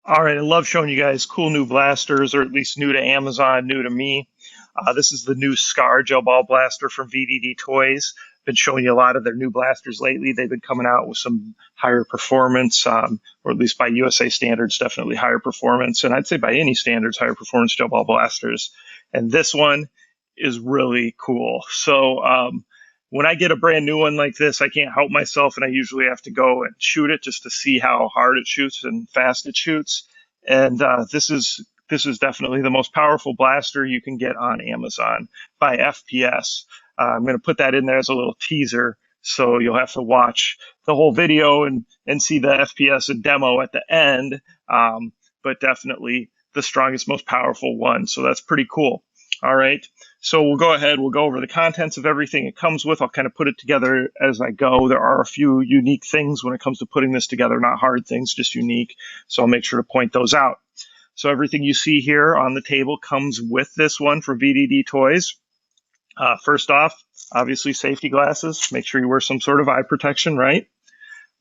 All right, I love showing you guys cool new blasters, or at least new to Amazon, new to me. This is the new Scar gel ball blaster from VDD Toys. Been showing you a lot of their new blasters lately. They've been coming out with some higher performance, or at least by USA standards, definitely higher performance, and I'd say by any standards, higher performance gel ball blasters. And this one is really cool. So when I get a brand new one like this, I can't help myself, and I usually have to go and shoot it just to see how hard it shoots and fast it shoots. And this is definitely the most powerful blaster you can get on Amazon by FPS. I'm going to put that in there as a little teaser, so you'll have to watch the whole video and see the FPS and demo at the end. But definitely the strongest, most powerful one. So that's pretty cool. All right. So we'll go ahead, we'll go over the contents of everything it comes with. I'll kind of put it together as I go. There are a few unique things when it comes to putting this together, not hard things, just unique. So I'll make sure to point those out. So everything you see here on the table comes with this one for VDD Toys. First off, obviously safety glasses. Make sure you wear some sort of eye protection, right?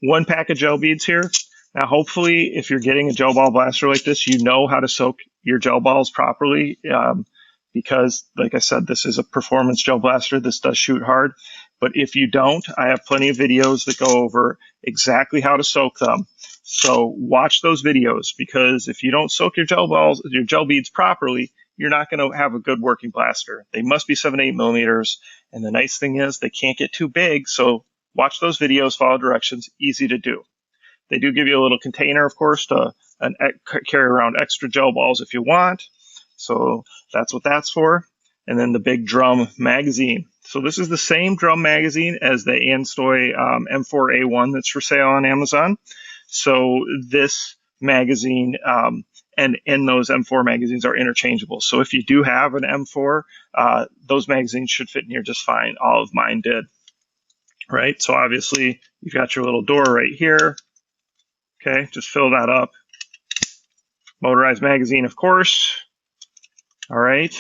One pack of gel beads here. Now, hopefully, if you're getting a gel ball blaster like this, you know how to soak your gel balls properly. Because, like I said, this is a performance gel blaster. This does shoot hard. But if you don't, I have plenty of videos that go over exactly how to soak them. So watch those videos, because if you don't soak your gel balls, your gel beads properly, you're not going to have a good working blaster. They must be 7 to 8 millimeters. And the nice thing is they can't get too big. So watch those videos, follow directions, easy to do. They do give you a little container, of course, to carry around extra gel balls if you want. So that's what that's for. And then the big drum magazine. So this is the same drum magazine as the Anstoy M4A1 that's for sale on Amazon. So this magazine and those M4 magazines are interchangeable. So if you do have an M4, those magazines should fit in here just fine. All of mine did. Right? So obviously you've got your little door right here. Okay, just fill that up. Motorized Magazine, of course. All right.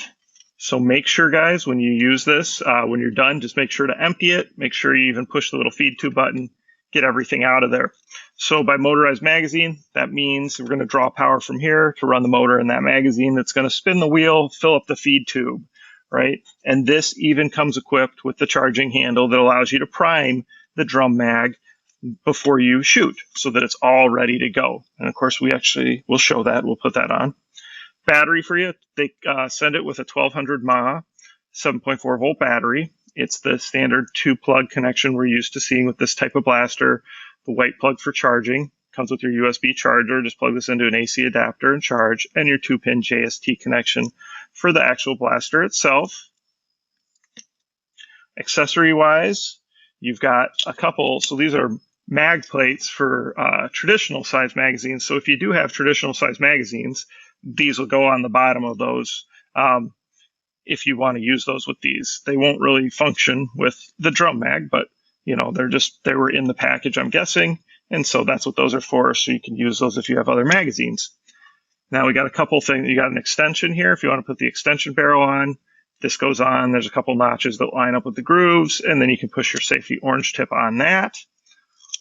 So make sure, guys, when you use this, when you're done, just make sure to empty it. Make sure you even push the little feed tube button. Get everything out of there. So by Motorized Magazine, that means we're going to draw power from here to run the motor in that magazine that's going to spin the wheel, fill up the feed tube, right? And this even comes equipped with the charging handle that allows you to prime the drum mag before you shoot so that it's all ready to go. And of course, we'll show that. We'll put that on. Battery for you. They send it with a 1200 mAh 7.4 volt battery. It's the standard 2-plug connection we're used to seeing with this type of blaster. The white plug for charging comes with your USB charger. Just plug this into an AC adapter and charge, and your 2-pin JST connection for the actual blaster itself. Accessory wise, you've got a couple. So these are mag plates for traditional size magazines. So if you do have traditional size magazines, these will go on the bottom of those. If you want to use those with these, they won't really function with the drum mag, but you know, they were in the package, I'm guessing. And so that's what those are for. So you can use those if you have other magazines. Now we got a couple things. You got an extension here. If you want to put the extension barrel on, this goes on. There's a couple notches that line up with the grooves, and then you can push your safety orange tip on that.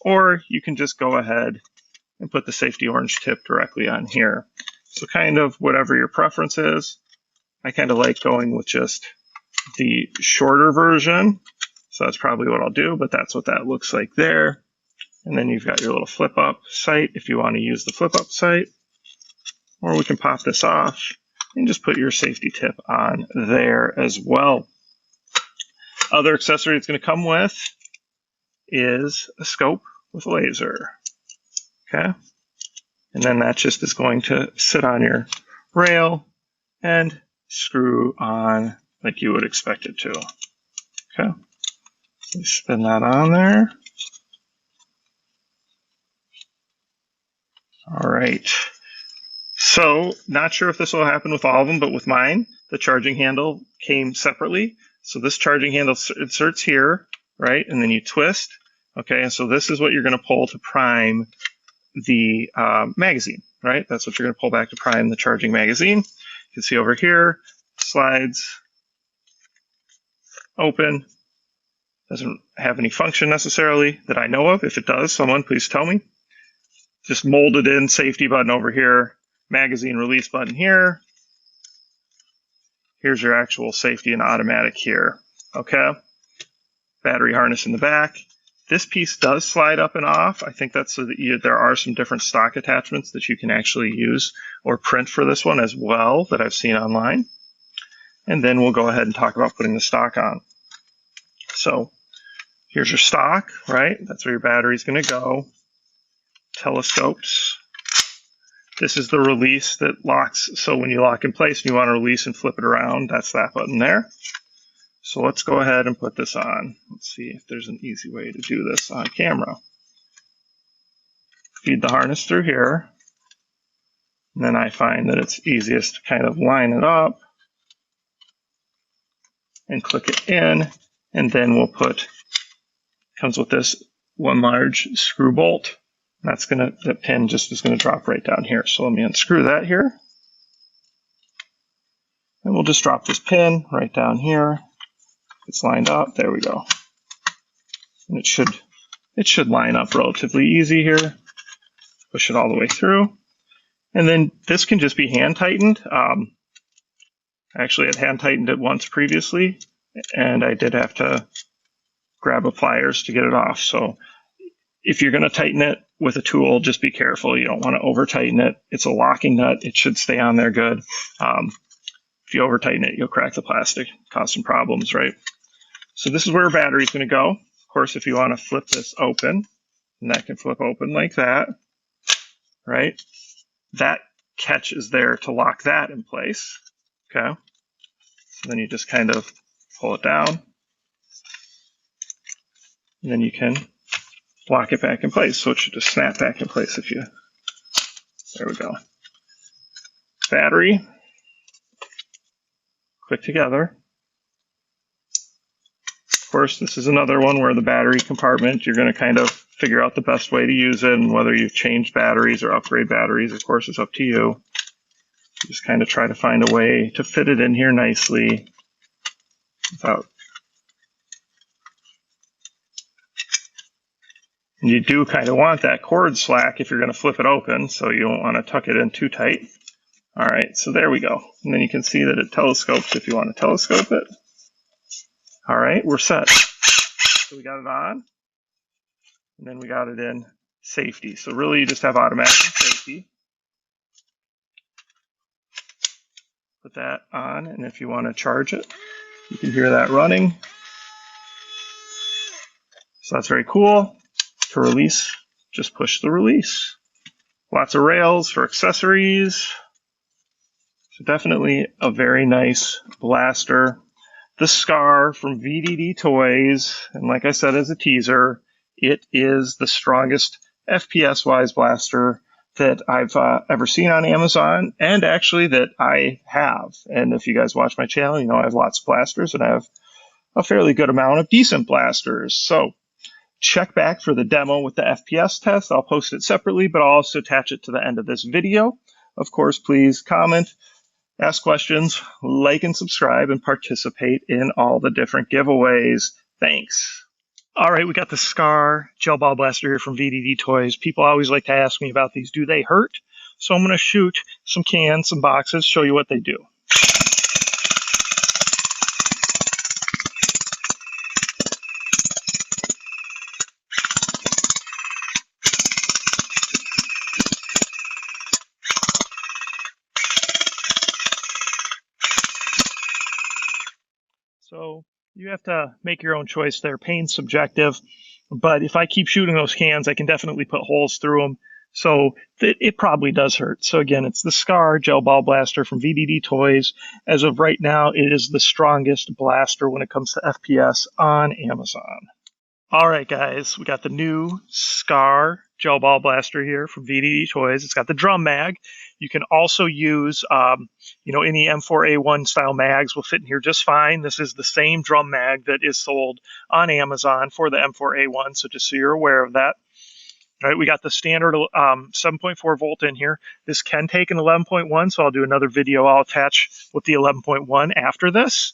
Or you can just go ahead and put the safety orange tip directly on here. So kind of whatever your preference is. I kind of like going with just the shorter version. So that's probably what I'll do, but that's what that looks like there. And then you've got your little flip up sight if you want to use the flip up sight. Or we can pop this off and just put your safety tip on there as well. Other accessory it's going to come with is a scope with a laser. Okay. And then that just is going to sit on your rail and screw on like you would expect it to. Okay. So you spin that on there. All right. So not sure if this will happen with all of them, but with mine, the charging handle came separately. So this charging handle inserts here, right? And then you twist. Okay. And so this is what you're going to pull to prime the magazine, right? That's what you're going to pull back to prime the charging magazine. You can see over here, slides open. Doesn't have any function necessarily that I know of. If it does, someone please tell me. just molded in safety button over here, magazine release button here. Here's your actual safety and automatic here. Okay. Battery harness in the back. This piece does slide up and off. I think that's so that there are some different stock attachments that you can actually use or print for this one as well that I've seen online. And then we'll go ahead and talk about putting the stock on. So here's your stock, right? That's where your battery is going to go. Telescopes. This is the release that locks. So when you lock in place and you want to release and flip it around, that's that button there. So let's go ahead and put this on. Let's see if there's an easy way to do this on camera. Feed the harness through here. And then I find that it's easiest to kind of line it up and click it in. And then we'll put, comes with this one large screw bolt. That's gonna, the pin just is gonna drop right down here. So let me unscrew that here. And we'll just drop this pin right down here. It's lined up, there we go. And it should line up relatively easy here. Push it all the way through. And then this can just be hand tightened. Actually, I had hand tightened it once previously, and I did have to grab a pliers to get it off. So if you're gonna tighten it with a tool, just be careful. You don't wanna over tighten it. It's a locking nut, it should stay on there good. If you over tighten it, you'll crack the plastic, cause some problems, right? So this is where our battery is going to go. Of course, if you want to flip this open, and that can flip open like that, right? That catch is there to lock that in place, okay? So then you just kind of pull it down, and then you can lock it back in place. So it should just snap back in place if you, there we go. Battery, click together. Of course, this is another one where the battery compartment, you're going to kind of figure out the best way to use it, and whether you've changed batteries or upgrade batteries, of course, it's up to you. You just kind of try to find a way to fit it in here nicely without. And you do kind of want that cord slack if you're going to flip it open, so you don't want to tuck it in too tight. All right, so there we go. And then you can see that it telescopes if you want to telescope it. All right, we're set. So we got it on, and then we got it in safety. So really you just have automatic and safety. Put that on, and if you want to charge it, you can hear that running. So that's very cool. To release, just push the release. Lots of rails for accessories. So definitely a very nice blaster. The Scar from VDD Toys, and like I said as a teaser, it is the strongest FPS-wise blaster that I've ever seen on Amazon, and actually that I have. And if you guys watch my channel, you know I have lots of blasters, and I have a fairly good amount of decent blasters. So check back for the demo with the FPS test. I'll post it separately, but I'll also attach it to the end of this video. Of course, please comment, ask questions, like and subscribe, and participate in all the different giveaways. Thanks. All right, we got the Scar gel ball blaster here from VDD Toys. People always like to ask me about these. Do they hurt? So I'm going to shoot some cans, some boxes, show you what they do. So you have to make your own choice there. Pain's subjective, but if I keep shooting those cans, I can definitely put holes through them. So it probably does hurt. So again, it's the Scar gel ball blaster from VDD Toys. As of right now, it is the strongest blaster when it comes to FPS on Amazon. All right, guys, we got the new Scar gel ball blaster here from VDD Toys. It's got the drum mag. You can also use, any M4A1 style mags will fit in here just fine. This is the same drum mag that is sold on Amazon for the M4A1, so just so you're aware of that. All right, we got the standard 7.4 volt in here. This can take an 11.1, so I'll do another video I'll attach with the 11.1 after this.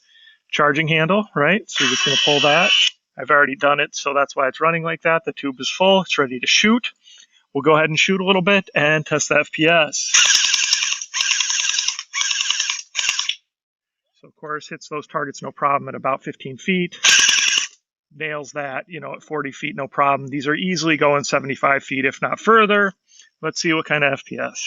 Charging handle, right? So you're just going to pull that. I've already done it, so that's why it's running like that. The tube is full. It's ready to shoot. we'll go ahead and shoot a little bit and test the FPS. So of course, hits those targets no problem at about 15 feet. Nails that, at 40 feet, no problem. These are easily going 75 feet, if not further. Let's see what kind of FPS.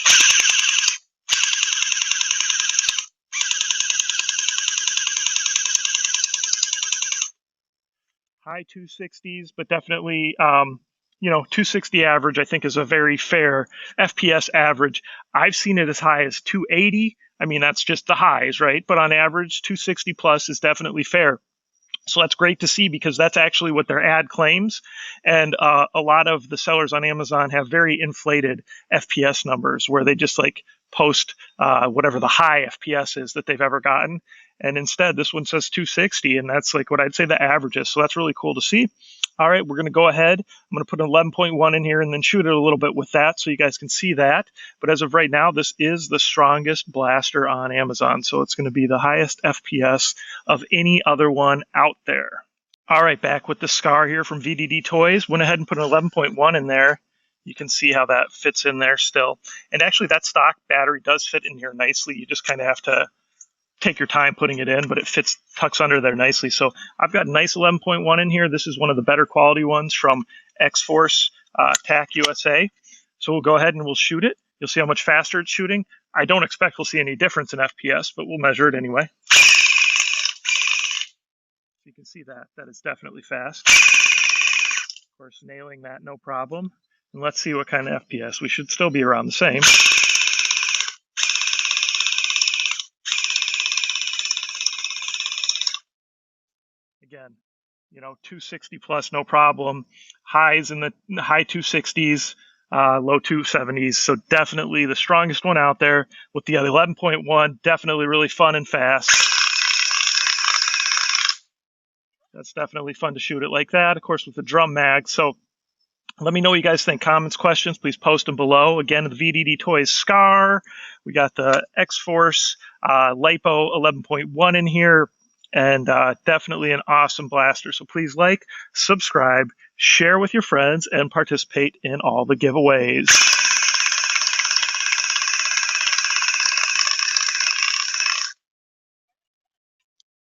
High 260s, but definitely, 260 average, I think, is a very fair FPS average. I've seen it as high as 280. I mean, that's just the highs, right? But on average, 260 plus is definitely fair. So that's great to see because that's actually what their ad claims. And a lot of the sellers on Amazon have very inflated FPS numbers where they just like post whatever the high FPS is that they've ever gotten. And instead, this one says 260, and that's like what I'd say the average is. So that's really cool to see. All right, we're going to go ahead. I'm going to put an 11.1 in here and then shoot it a little bit with that so you guys can see that. But as of right now, this is the strongest blaster on Amazon. So it's going to be the highest FPS of any other one out there. All right, back with the Scar here from VDD Toys. Went ahead and put an 11.1 in there. You can see how that fits in there still. And actually, that stock battery does fit in here nicely. You just kind of have to take your time putting it in, but it tucks under there nicely. So I've got a nice 11.1 in here. This is one of the better quality ones from X-Force TAC USA. So we'll go ahead and we'll shoot it. You'll see how much faster it's shooting. I don't expect we'll see any difference in FPS, but we'll measure it anyway. You can see that is definitely fast. Of course, nailing that, no problem. And let's see what kind of FPS. We should still be around the same. Again, 260 plus, no problem. Highs in the high 260s, low 270s. So definitely the strongest one out there with the 11.1. Definitely really fun and fast. That's definitely fun to shoot it like that. Of course, with the drum mag. So let me know what you guys think. Comments, questions, please post them below. Again, the VDD Toys Scar. We got the X-Force LiPo 11.1 in here. And definitely an awesome blaster. So please like, subscribe, share with your friends, and participate in all the giveaways.